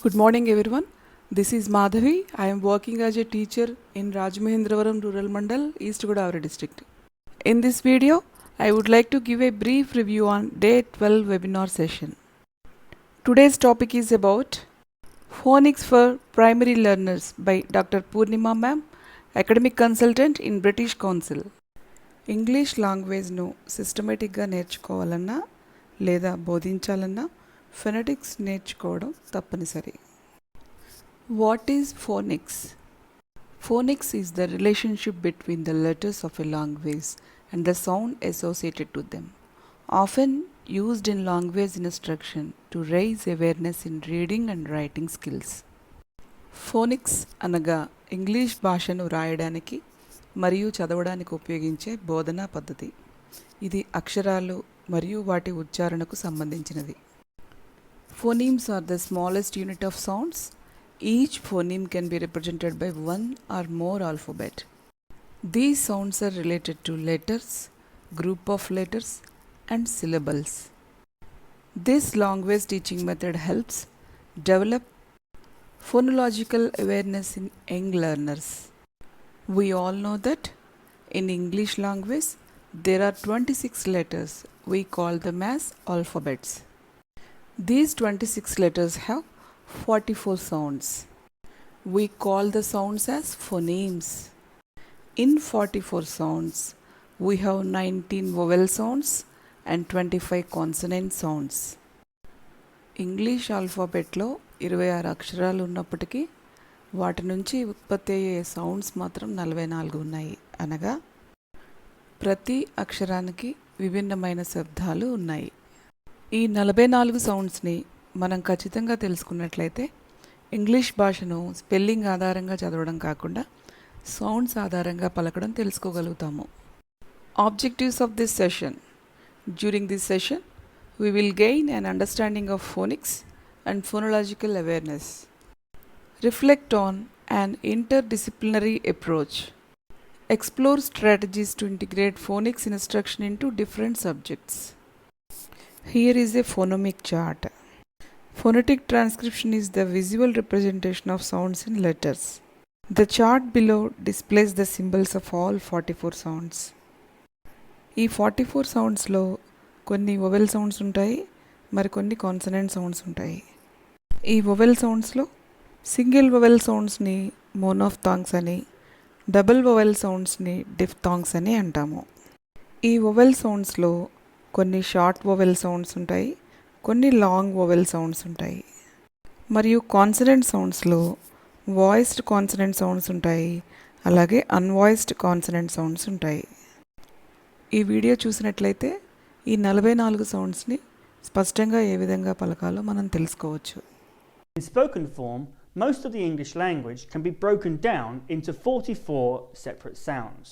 Good morning everyone. This is Madhavi. I am working as a teacher in Rajmahendravaram Rural Mandal, East Godavari district. In this video, I would like to give a brief review on Day 12 webinar session. Today's topic is about Phonics for Primary Learners by Dr. Purnima Ma'am, Academic Consultant in British Council. English లాంగ్వేజ్ను సిస్టమేటిక్గా నేర్చుకోవాలన్నా లేదా బోధించాలన్నా phonetics నేర్చుకోవడం తప్పనిసరి. What is phonics? Phonics is the relationship between the letters of a language and the sound associated to them, often used in language instruction to raise awareness in reading and writing skills. Phonics అనగా English భాషను రాయడానికి మరియు చదవడానికి ఉపయోగించే బోధనా పద్ధతి. ఇది అక్షరాలు మరియు వాటి ఉచ్చారణకు సంబంధించినది. Phonemes are the smallest unit of sounds. Each phoneme can be represented by one or more alphabet. These sounds are related to letters, group of letters, and syllables. This language teaching method helps develop phonological awareness in young learners. We all know that in English language there are 26 letters. We call them as alphabets. These 26 letters have 44 sounds. We call the sounds as phonemes. In 44 sounds, we have 19 vowel sounds and 25 consonant sounds. English ఆల్ఫాబెట్లో 26 అక్షరాలు ఉన్నప్పటికీ వాటి నుంచి ఉత్పత్తి అయ్యే sounds మాత్రం 44 ఉన్నాయి. అనగా ప్రతి అక్షరానికి విభిన్నమైన శబ్దాలు ఉన్నాయి. ఈ 44 సౌండ్స్ని మనం ఖచ్చితంగా తెలుసుకున్నట్లయితే ఇంగ్లీష్ భాషను స్పెల్లింగ్ ఆధారంగా చదవడం కాకుండా సౌండ్స్ ఆధారంగా పలకడం తెలుసుకోగలుగుతాము. Objectives of this session. During this session we will gain an understanding of phonics and phonological awareness. Reflect on an interdisciplinary approach. Explore strategies to integrate phonics instruction into different subjects. Here is a phonemic chart. Phonetic transcription is the visual representation of sounds in letters. The chart below displays the symbols of all 44 sounds. ఈ 44 సౌండ్స్లో కొన్ని vowel sounds ఉంటాయి, మరికొన్ని consonant sounds ఉంటాయి. ఈ vowel సౌండ్స్లో single vowel సౌండ్స్ని మోనోఫ్థాంగ్స్ అని, double vowel సౌండ్స్ని డిఫ్థాంగ్స్ అని అంటాము. ఈ వొవెల్ సౌండ్స్లో కొన్ని షార్ట్ వొవెల్ సౌండ్స్ ఉంటాయి, కొన్ని లాంగ్ వొవెల్ సౌండ్స్ ఉంటాయి. మరియు కాన్సనెంట్ సౌండ్స్లో వాయిస్డ్ కాన్సనెంట్ సౌండ్స్ ఉంటాయి, అలాగే అన్వాయిస్డ్ కాన్సనెంట్ సౌండ్స్ ఉంటాయి. ఈ వీడియో చూసినట్లయితే ఈ 44 సౌండ్స్ని స్పష్టంగా ఏ విధంగా పలకాలో మనం తెలుసుకోవచ్చు. In spoken form, most of the English language can be broken down into 44 separate sounds.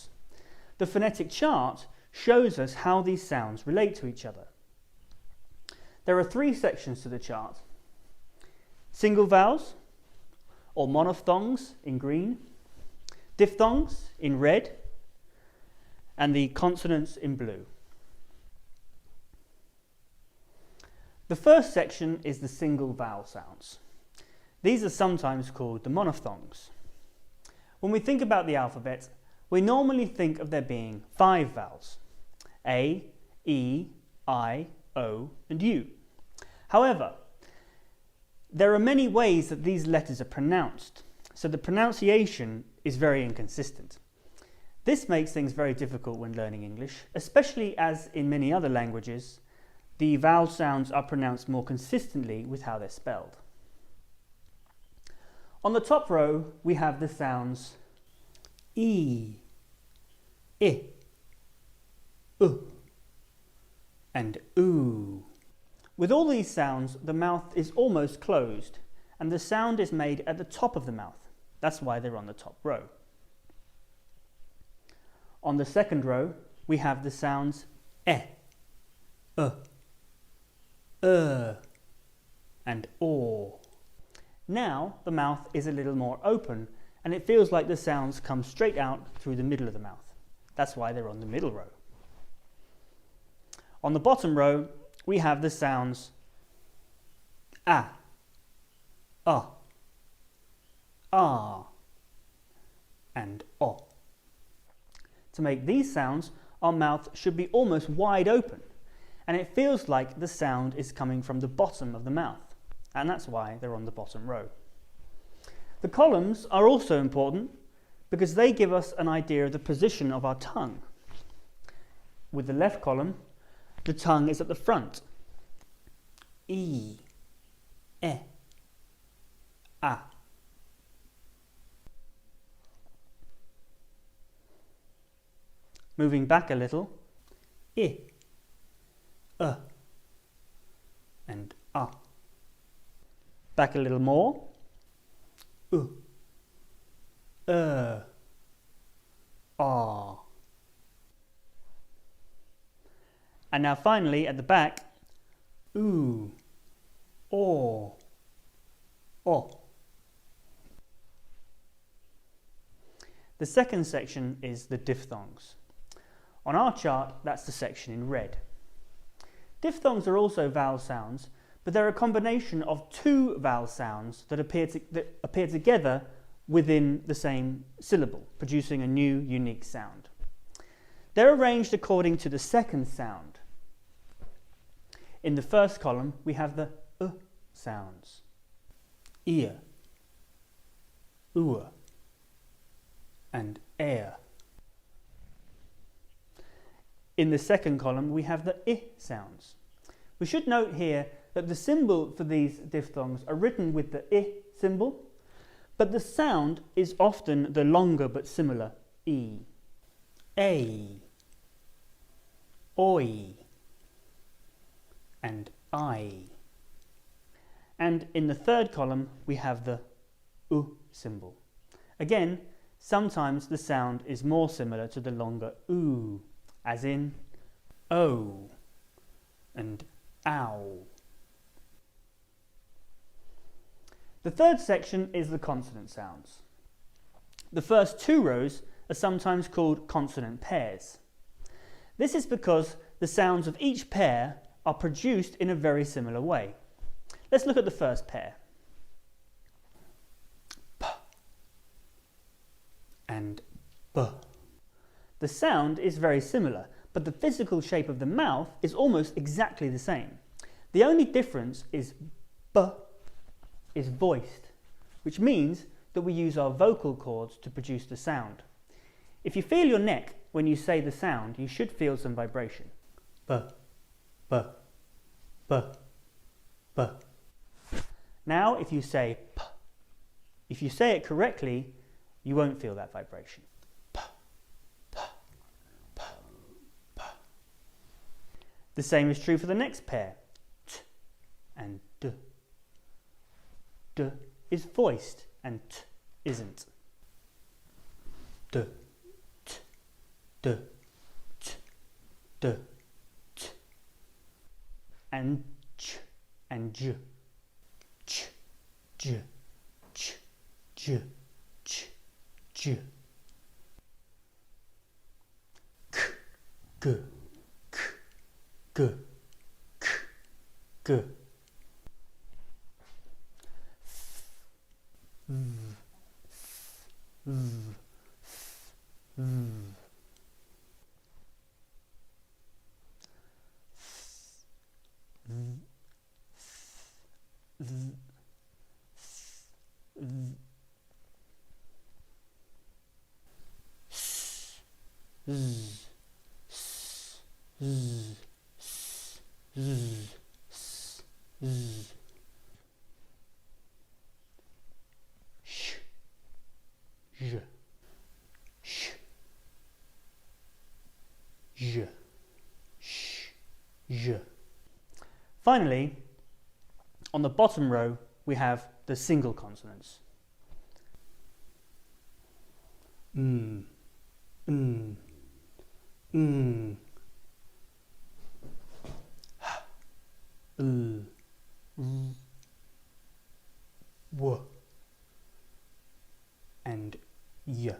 The phonetic chart shows us how these sounds relate to each other. There are 3 sections to the chart: single vowels or monophthongs in green, diphthongs in red, and the consonants in blue. The first section is the single vowel sounds. These are sometimes called the monophthongs. When we think about the alphabet, we normally think of there being 5 vowels: A, E, I, O, and U. However, there are many ways that these letters are pronounced, so the pronunciation is very inconsistent. This makes things very difficult when learning English, especially as in many other languages, the vowel sounds are pronounced more consistently with how they're spelled. On the top row, we have the sounds E, I, U, and oo. With all these sounds, the mouth is almost closed, and the sound is made at the top of the mouth. That's why they're on the top row. On the second row, we have the sounds E, and or. Now the mouth is a little more open and it feels like the sounds come straight out through the middle of the mouth. That's why they're on the middle row. On the bottom row, we have the sounds a, ah, and o. To make these sounds, our mouth should be almost wide open, and it feels like the sound is coming from the bottom of the mouth, and that's why they're on the bottom row. The columns are also important because they give us an idea of the position of our tongue. With the left column, the tongue is at the front. E, E, A. Moving back a little, I, and A. Back a little more, U, A. And now finally at the back, oo, o, o. The second section is the diphthongs. On our chart, that's the section in red. Diphthongs are also vowel sounds, but they're a combination of two vowel sounds that appear together within the same syllable, producing a new, unique sound. They're arranged according to the second sound. In the first column, we have the sounds. Ear, ua, and air. In the second column, we have the I sounds. We should note here that the symbol for these diphthongs are written with the I symbol, but the sound is often the longer but similar E. A, oi, and I. And in the third column, we have the U symbol. Again, sometimes the sound is more similar to the longer oo, as in O and ow. The third section is the consonant sounds. The first two rows are sometimes called consonant pairs. This is because the sounds of each pair are produced in a very similar way. Let's look at the first pair. P and B. The sound is very similar, but the physical shape of the mouth is almost exactly the same. The only difference is B is voiced, which means that we use our vocal cords to produce the sound. If you feel your neck when you say the sound, you should feel some vibration. B, B, B, B. Now if you say P, if you say it correctly, you won't feel that vibration. P, P, P, P. The same is true for the next pair, T and D. D is voiced and T isn't. D, T, D, T, D, T. And Ch and J. Ch, J, Ch, J, Ch, J. K, G, K, G, K, G. J, sh, j, sh, j. Finally, on the bottom row, we have the single consonants. H, w, and y.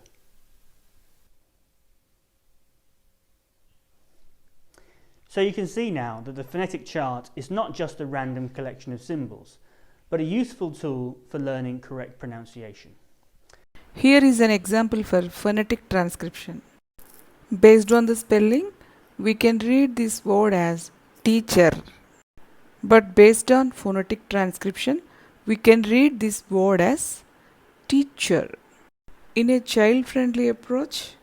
So you can see now that the phonetic chart is not just a random collection of symbols, but a useful tool for learning correct pronunciation. Here is an example for phonetic transcription. Based on the spelling, we can read this word as teacher. But based on phonetic transcription, we can read this word as teacher. In a child-friendly approach,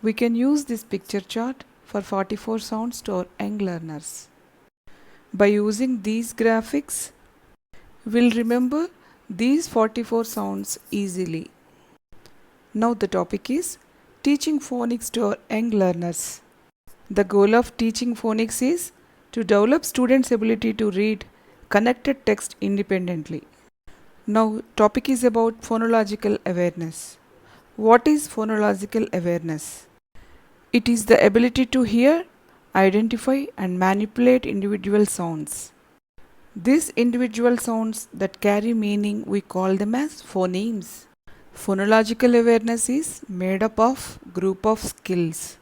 we can use this picture chart for 44 sounds to our young learners. By using these graphics, we'll remember these 44 sounds easily. Now the topic is teaching phonics to our young learners. The goal of teaching phonics is to develop students' ability to read connected text independently. Now topic is about phonological awareness. What is phonological awareness? It is the ability to hear, identify and manipulate individual sounds. These individual sounds that carry meaning, we call them as phonemes. Phonological awareness is made up of group of skills,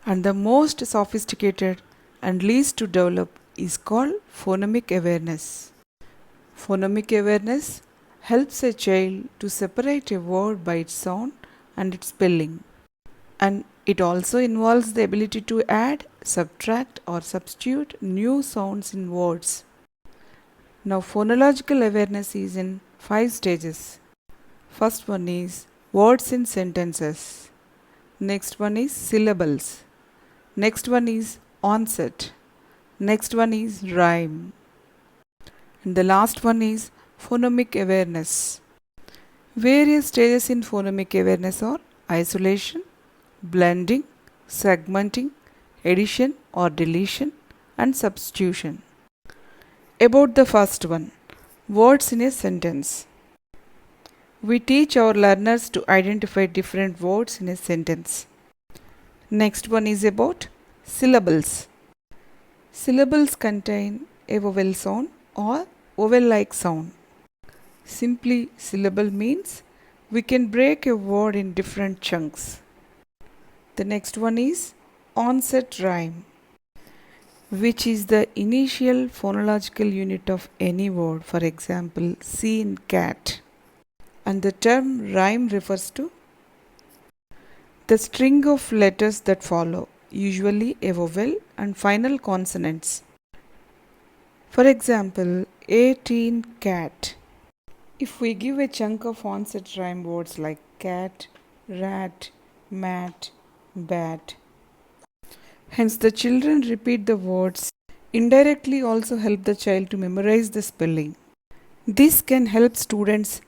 and the most sophisticated and least to develop is called phonemic awareness. Phonemic awareness helps a child to separate a word by its sound and its spelling, and it also involves the ability to add, subtract or substitute new sounds in words. Now phonological awareness is in 5 stages. First one is words in sentences. Next one is syllables. Next one is onset. Next one is rhyme. And the last one is phonemic awareness. Various stages in phonemic awareness are isolation, blending, segmenting, addition or deletion, and substitution. About the first one, words in a sentence. We teach our learners to identify different words in a sentence. Next one is about syllables. Syllables contain a vowel sound or vowel-like sound. Simply, syllable means we can break a word in different chunks. The next one is onset rhyme, which is the initial phonological unit of any word, for example, C in cat. And the term rhyme refers to the string of letters that follow, usually a vowel and final consonants. For example, 18 cat. If we give a chunk of onset rhyme words like cat, rat, mat, bat, hence the children repeat the words, indirectly also help the child to memorize the spelling. This can help students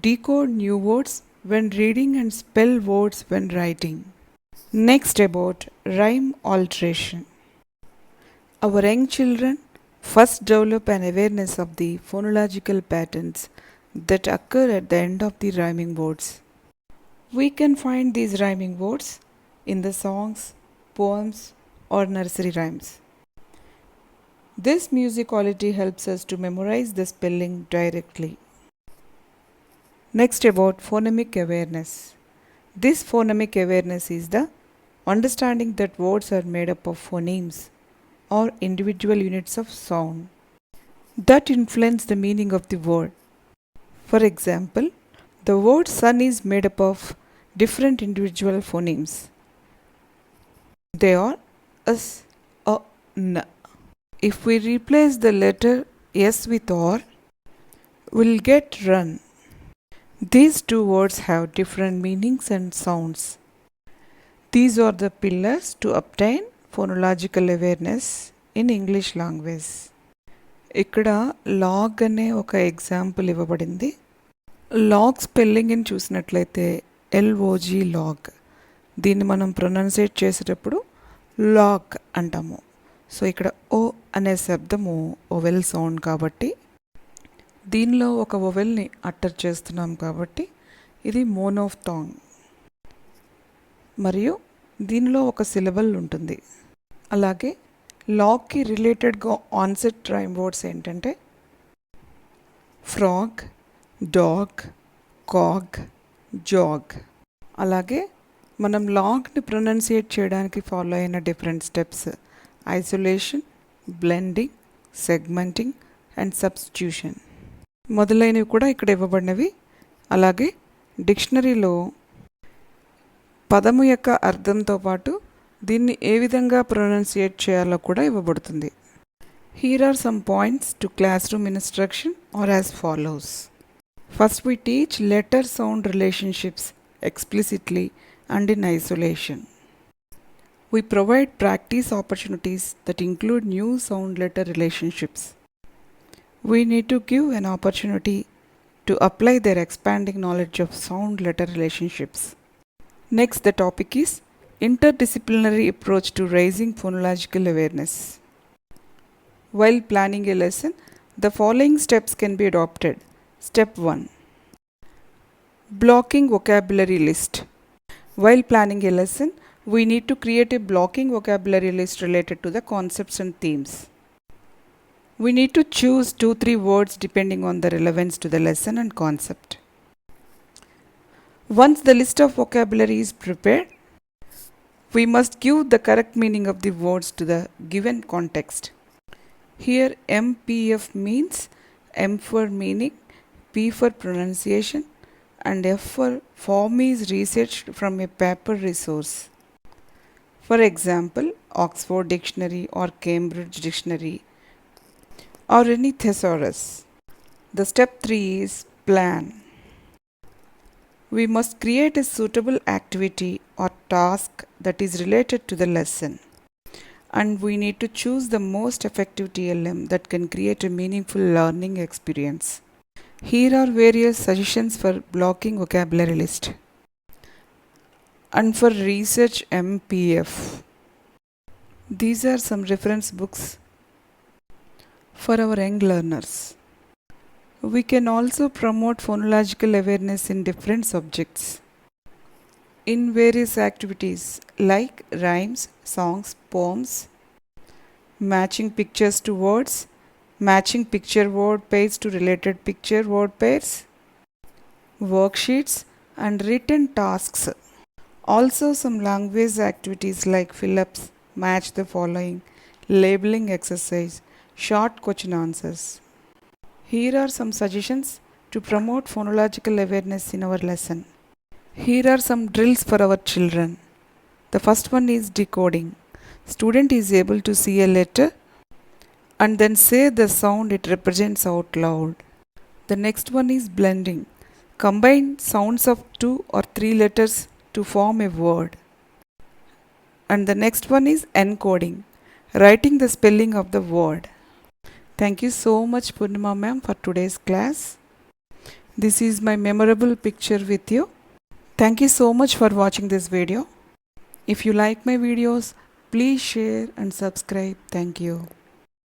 decode new words when reading and spell words when writing. Next, about rhyme alteration. Our young children first develop an awareness of the phonological patterns that occur at the end of the rhyming words. We can find these rhyming words in the songs, poems, or nursery rhymes. This musicality helps us to memorize the spelling directly. Next, about phonemic awareness. This phonemic awareness is the understanding that words are made up of phonemes or individual units of sound that influence the meaning of the word. For example, the word sun is made up of different individual phonemes. They are S, A, N. If we replace the letter S with or, we'll get run. These two words have different meanings and sounds. These are the pillars to obtain phonological awareness in English language. ఇక్కడ log అనే ఒక example ఇవ్వబడింది. Log spelling అని చూసినట్లయితే ఎల్ఓజీ log. దీన్ని మనం ప్రొనౌన్సియేట్ చేసేటప్పుడు log అంటాము. సో ఇక్కడ ఓ అనే శబ్దము ఓవెల్ సౌండ్ కాబట్టి దీనిలో ఒక వొవెల్ని అట్టర్ చేస్తున్నాం కాబట్టి ఇది మోనోఫ్థాంగ్. మరియు దీనిలో ఒక సిలబల్ ఉంటుంది. అలాగే లాగ్కి రిలేటెడ్గా ఆన్సెట్ రైమ్ వర్డ్స్ ఏంటంటే ఫ్రాగ్, డాగ్, కాగ్, జాగ్. అలాగే మనం లాగ్ని ప్రొనౌన్సియేట్ చేయడానికి ఫాలో అయిన different steps isolation, blending, సెగ్మెంటింగ్ and substitution. మొదలైనవి కూడా ఇక్కడ ఇవ్వబడినవి. అలాగే డిక్షనరీలో పదము యొక్క అర్థంతో పాటు దీన్ని ఏ విధంగా ప్రొనౌన్సియేట్ చేయాలో కూడా ఇవ్వబడుతుంది. Here are some points to classroom instruction or as follows. First, we teach letter sound relationships explicitly and in isolation. We provide practice opportunities that include new sound letter relationships. We need to give an opportunity to apply their expanding knowledge of sound letter relationships. Next, the topic is interdisciplinary approach to raising phonological awareness. While planning a lesson, the following steps can be adopted. Step 1. Blocking vocabulary list. While planning a lesson, we need to create a blocking vocabulary list related to the concepts and themes. We need to choose 2-3 words depending on the relevance to the lesson and concept. Once the list of vocabulary is prepared, we must give the correct meaning of the words to the given context. Here MPF means M for meaning, P for pronunciation, and F for form is researched from a paper resource. For example, Oxford Dictionary or Cambridge Dictionary or any thesaurus. The step 3 is plan. We must create a suitable activity or task that is related to the lesson. And we need to choose the most effective TLM that can create a meaningful learning experience. Here are various suggestions for blocking vocabulary list. And for research MPF. These are some reference books for our young learners. We can also promote phonological awareness in different subjects. In various activities like rhymes, songs, poems, matching pictures to words, matching picture word pairs to related picture word pairs, worksheets and written tasks. Also some language activities like fill-ups, match the following, labeling exercise, short question answers. Here are some suggestions to promote phonological awareness in our lesson. Here are some drills for our children. The first one is decoding. Student is able to see a letter and then say the sound it represents out loud. The next one is blending. Combine sounds of 2 or 3 letters to form a word. And the next one is encoding. Writing the spelling of the word. Thank you so much Purnima ma'am for today's class. This is my memorable picture with you. Thank you so much for watching this video. If you like my videos, please share and subscribe. Thank you.